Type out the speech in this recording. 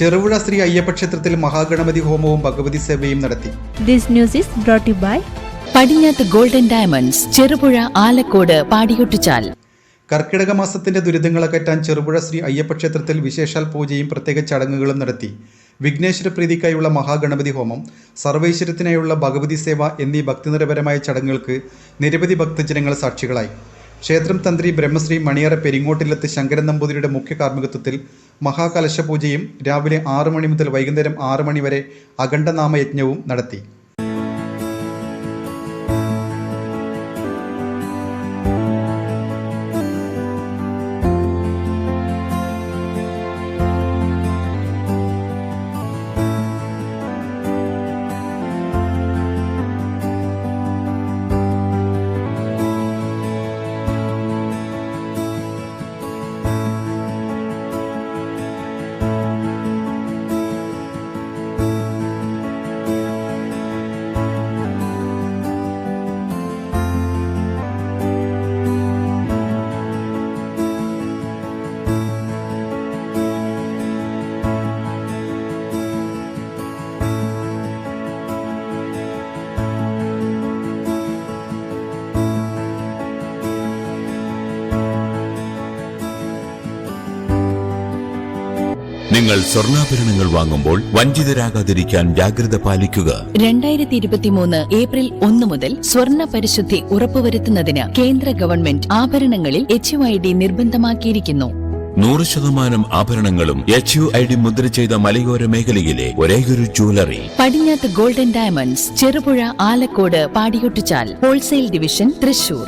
ചെറുപുഴ ശ്രീ അയ്യപ്പ ക്ഷേത്രത്തിൽ മഹാഗണപതി ഹോമവും ഭഗവതി സേവയും നടത്തി. This news is brought to you by Padinjath golden diamonds, Cherupuzha, Alakode, Padiyottuchal. കർക്കിടക മാസത്തിന്റെ ദുരിതങ്ങൾ അകറ്റാൻ ചെറുപുഴ ശ്രീ അയ്യപ്പ ക്ഷേത്രത്തിൽ വിശേഷാൽ പൂജയും പ്രത്യേക ചടങ്ങുകളും നടത്തി. വിഘ്നേശ്വര പ്രീതിക്കായുള്ള മഹാഗണപതി ഹോമം, സർവൈശ്വര്യത്തിനായുള്ള ഭഗവതി സേവ എന്നീ ഭക്തിനിരപരമായ ചടങ്ങുകൾക്ക് നിരവധി ഭക്തജനങ്ങൾ സാക്ഷികളായി. ക്ഷേത്രം തന്ത്രി ബ്രഹ്മശ്രീ മണിയറ പെരിങ്ങോട്ടില്ലത്ത് ശങ്കരൻ നമ്പൂതിരിയുടെ മുഖ്യ കാർമ്മികത്വത്തിൽ മഹാകലശ പൂജയും രാവിലെ 6 മണി മുതൽ വൈകുന്നേരം 6 മണി വരെ അഖണ്ഡനാമയജ്ഞവും നടത്തി. നിങ്ങൾ സ്വർണ്ണാഭരണങ്ങൾ വാങ്ങുമ്പോൾ വഞ്ചിതരാകാതിരിക്കാൻ ജാഗ്രത പാലിക്കുക. 2023 ഏപ്രിൽ 1 മുതൽ സ്വർണ്ണ പരിശുദ്ധി ഉറപ്പുവരുത്തുന്നതിന് കേന്ദ്ര ഗവൺമെന്റ് ആഭരണങ്ങളിൽ HUID നിർബന്ധമാക്കിയിരിക്കുന്നു. 100% ആഭരണങ്ങളും HUID മുദ്ര ചെയ്ത മലയോര മേഖലയിലെ ഒരേയൊരു jewellery Padinjath golden diamonds, Cherupuzha, Alakode, Padiyottuchal. Wholesale division, Thrissur.